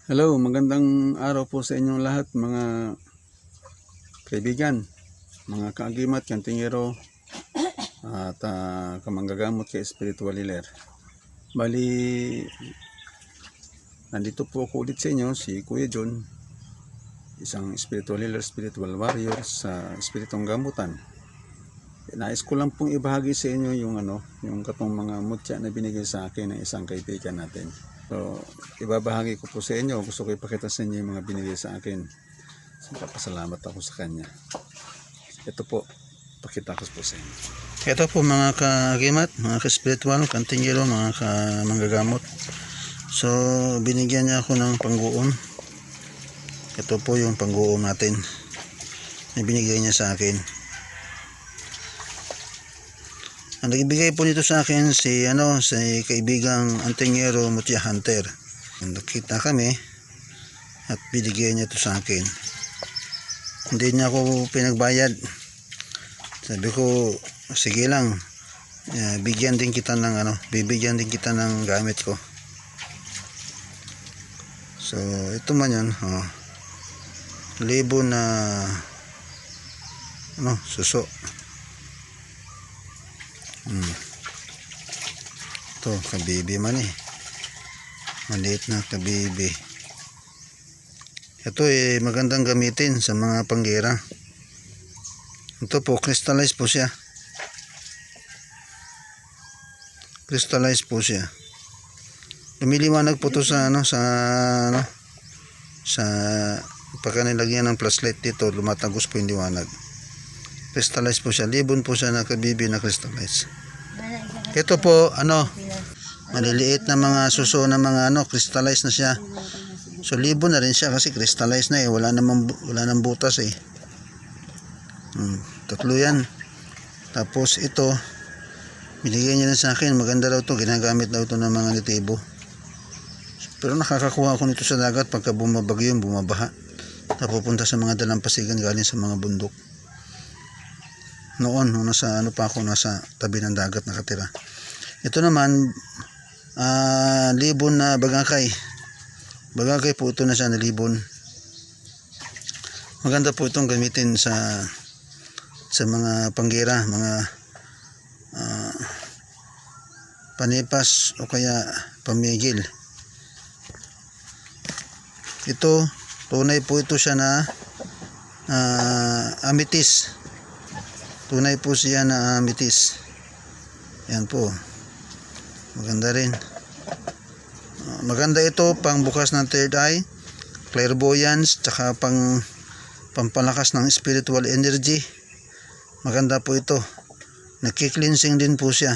Hello, magandang araw po sa inyong lahat mga kaibigan, mga kaagimat, kantingero at kamanggagamot kay spiritual healer. Bali, nandito po ako ulit sa inyo, si Kuya John, isang spiritual healer, spiritual warrior sa Espiritong Gamutan. Nais ko lang pong ibahagi sa inyo yung katong mga mutya na binigay sa akin ng isang kaibigan natin. So, ibabahagi ko po sa inyo. Gusto ko ipakita sa inyo yung mga binigay sa akin. So, papasalamat ako sa kanya. Ito po, pakita ko po sa inyo. Ito po mga kagimat, mga ka-spiritual, kantingero, mga kamanggagamot. So, binigyan niya ako ng pangguom. Ito po yung pangguom natin na binigay niya sa akin. Ang nagbigay po nito sa akin si kaibigang Antingero Mutya Hunter. Nakita kami at binigay niya ito sa akin. Hindi niya ako pinagbayad. Sabi ko, sige lang. Bibigyan din kita ng gamit ko. So, ito man 'yan, libo na suso. Ito, kabibi man maliit na kabibi. Ito magandang gamitin sa mga panggera. Ito po, crystallized po siya. Lumiliwanag po ito sa pagka nilagyan ng flashlight dito, lumatagos po yung liwanag. Crystallized po siya, libon po siya na kabibi na crystallized. Ito po, maliliit na mga suso na mga crystallized na siya. So libon na rin siya kasi crystallized na wala nang butas Tatlo yan. Tapos ito, binigyan niya na sa akin, maganda daw to, ginagamit daw to ng mga natibo. Pero nakakakuha ako nito sa dagat pagka bumabagyo, bumabaha. Napupunta sa mga dalampasigan galing sa mga bundok. Noon, nasa tabi ng dagat nakatira. Ito naman, libon na bagakay. Bagakay po ito na siya na libon. Maganda po itong gamitin sa mga panggera, mga panipas o kaya pamigil. Ito, tunay po ito siya na amethyst. Tunay po siya na amethyst. Yan po. Maganda rin. Maganda ito pang bukas ng third eye, clairvoyance, tsaka pampalakas ng spiritual energy. Maganda po ito. Nagki-cleansing din po siya.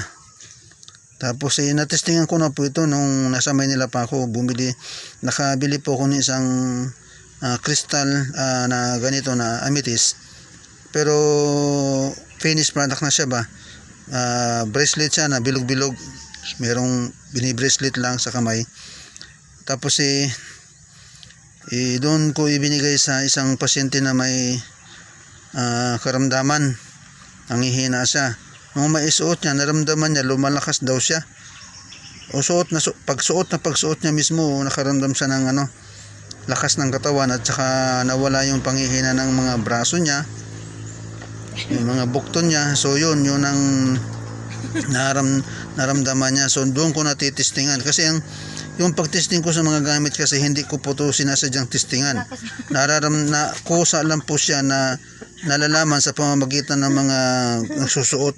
Tapos natestingan ko na po ito nung nasa Maynila pa ako. Nakabili po ako ng isang crystal na ganito na amethyst. Pero finished product na siya ba. Bracelet siya na bilog-bilog. Merong bini-bracelet lang sa kamay. Tapos doon ko ibinigay sa isang pasyente na may karamdaman. Nanghihina siya. Nung maisuot niya, naramdaman niya lumalakas daw siya. Pagsuot niya mismo, nakaramdam siya ng lakas ng katawan at saka nawala yung panghihina ng mga braso niya, yung mga bukton niya. So yun ang naramdaman niya. So doon ko natitestingan kasi yung pagtesting ko sa mga gamit kasi hindi ko po ito sinasadyang testingan. Kusa lang po siya na nalalaman sa pamamagitan ng mga nagsusuot,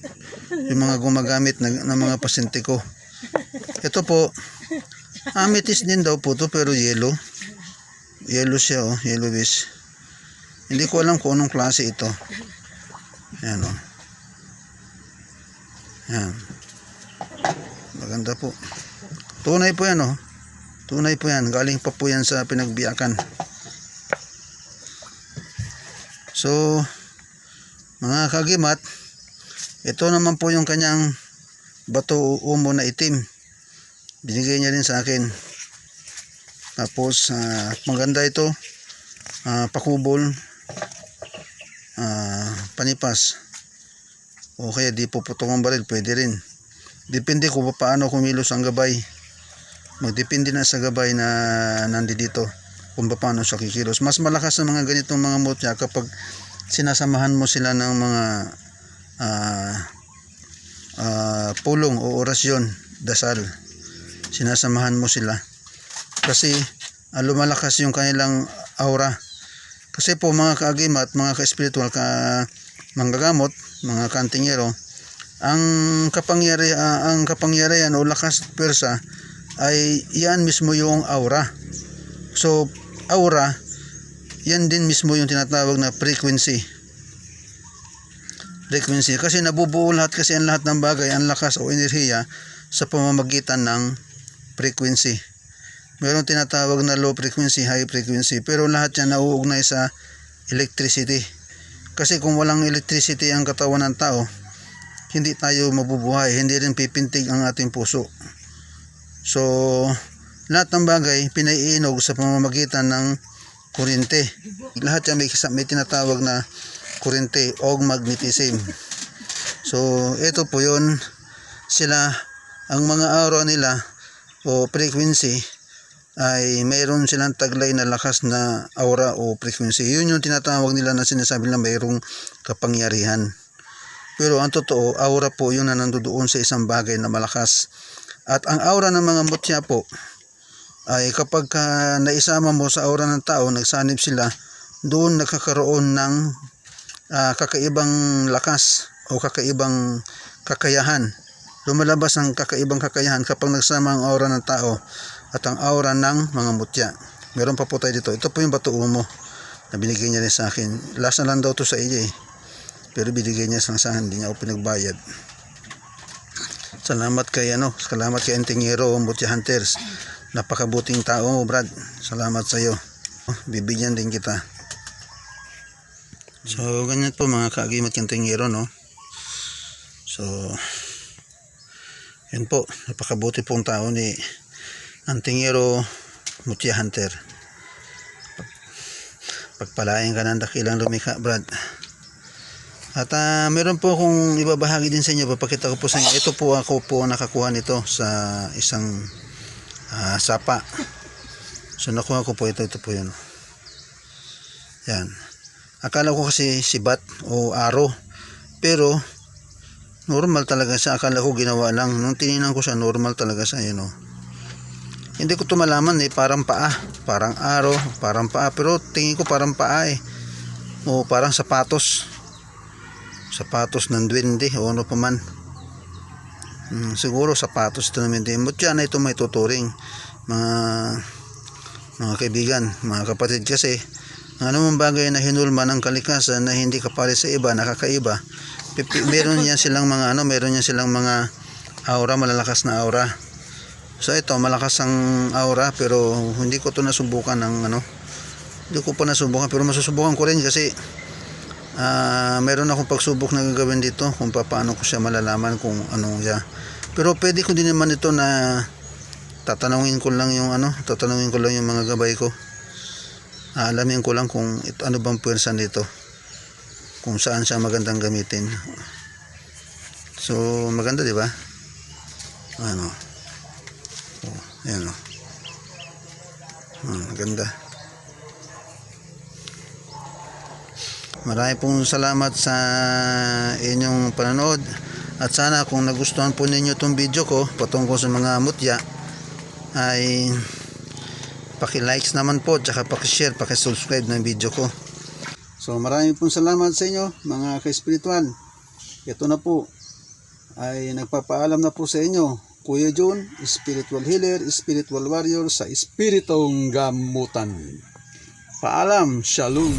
yung mga gumagamit ng mga pasyente ko. Ito po, amethyst din daw po ito pero yellow siya, yellowish. Hindi ko alam kung anong klase ito. Yan yan, maganda po. Tunay po yan tunay po yan, galing pa po yan sa pinagbiyakan. So mga kagimat, ito naman po yung kanyang bato umo na itim, binigay niya rin sa akin. Tapos maganda ito, pakubol, panipas, o kaya di puputong ang baril, pwede rin. Depende kung paano kumilos ang gabay. Magdepende na sa gabay na nandito. kung paano siya kikilos. Mas malakas ang mga ganitong mga mutya kapag sinasamahan mo sila ng mga pulong o orasyon, dasal. Sinasamahan mo sila kasi lumalakas yung kanilang aura. Kasi po mga kaagimat, mga ka-spiritual, manggagamot, mga kantingero, ang kapangyarihan o lakas persa ay yan mismo yung aura. So aura, yan din mismo yung tinatawag na frequency. Kasi nabubuo lahat, kasi ang lahat ng bagay, ang lakas o enerhiya sa pamamagitan ng frequency. Mayroong tinatawag na low frequency, high frequency, pero lahat yan nauugnay sa electricity. Kasi kung walang electricity ang katawan ng tao, hindi tayo mabubuhay, hindi rin pipintig ang ating puso. So lahat ng bagay pinaiinog sa pamamagitan ng kuryente. Lahat yan may tinatawag na kuryente o magnetism. So ito po yun, sila, ang mga aura nila o frequency ay mayroon silang taglay na lakas na aura o frequency. Yun yung tinatawag nila na sinasabi na mayroong kapangyarihan. Pero ang totoo, aura po yun na nandoon sa isang bagay na malakas. At ang aura ng mga mutya po ay kapag naisama mo sa aura ng tao, nagsanib sila, doon nagkakaroon ng kakaibang lakas o kakaibang kakayahan. Lumalabas ang kakaibang kakayahan kapag nagsama ang aura ng tao at ang aura ng mga mutya. Meron pa po tayo dito. Ito po yung bato umo na binigay niya rin sa akin. Last na lang daw to sa iya eh. Pero binigay niya sa akin, hindi niya ako pinagbayad. Salamat kay Antingero Mutya Hunters. Napakabuting tao mo, Brad. Salamat sa iyo. Bibigyan din kita. So ganyan po mga kaagimat Antingero, no. So yan po, napakabuti pong tao ni Antingero Mutya Hunter. Pagpalain ka ng dakilang lumikha, Brad. At meron po akong ibabahagi din sa inyo, papakita ko po sa inyo. Ito po ako po nakakuha nito sa isang sapa. So nakuha ko po ito po yun. Yan. Akala ko kasi sibat o aro, pero normal talaga siya. Akala ko ginawa lang. Nung tininan ko siya, normal talaga siya, yun, oh. Hindi ko ito malaman eh, parang paa, parang aro, parang paa, pero tingin ko parang paa eh, o parang sapatos ng duwende o ano pa man. Siguro sapatos ito naman din. Mutya na ito may tuturing, mga kaibigan, mga kapatid, kasi anumang bagay na hinulma ng kalikasan na hindi kapali sa iba, nakakaiba, meron niya silang mga aura, malalakas na aura. So ito, malakas ang aura, pero hindi ko to nasubukan hindi ko pa nasubukan, pero masusubukan ko rin kasi meron akong pagsubok na gagawin dito kung paano ko siya malalaman kung ano siya. Pero pwede ko din naman ito na tatanungin ko lang yung mga gabay ko. Alamin ko lang kung ano bang puwersa nito, kung saan siya magandang gamitin. So maganda, di ba? Ayan o. Maganda. Marami pong salamat sa inyong panonood. At sana kung nagustuhan po ninyo itong video ko patungkol sa mga mutya, ay paki-likes naman po, tsaka paki-share, paki-subscribe ng video ko. So marami pong salamat sa inyo mga ka-spiritual. Ito na po ay nagpapaalam na po sa inyo, Kuya Jun, spiritual healer, spiritual warrior sa Espiritong Gamutan. Paalam, Shalom.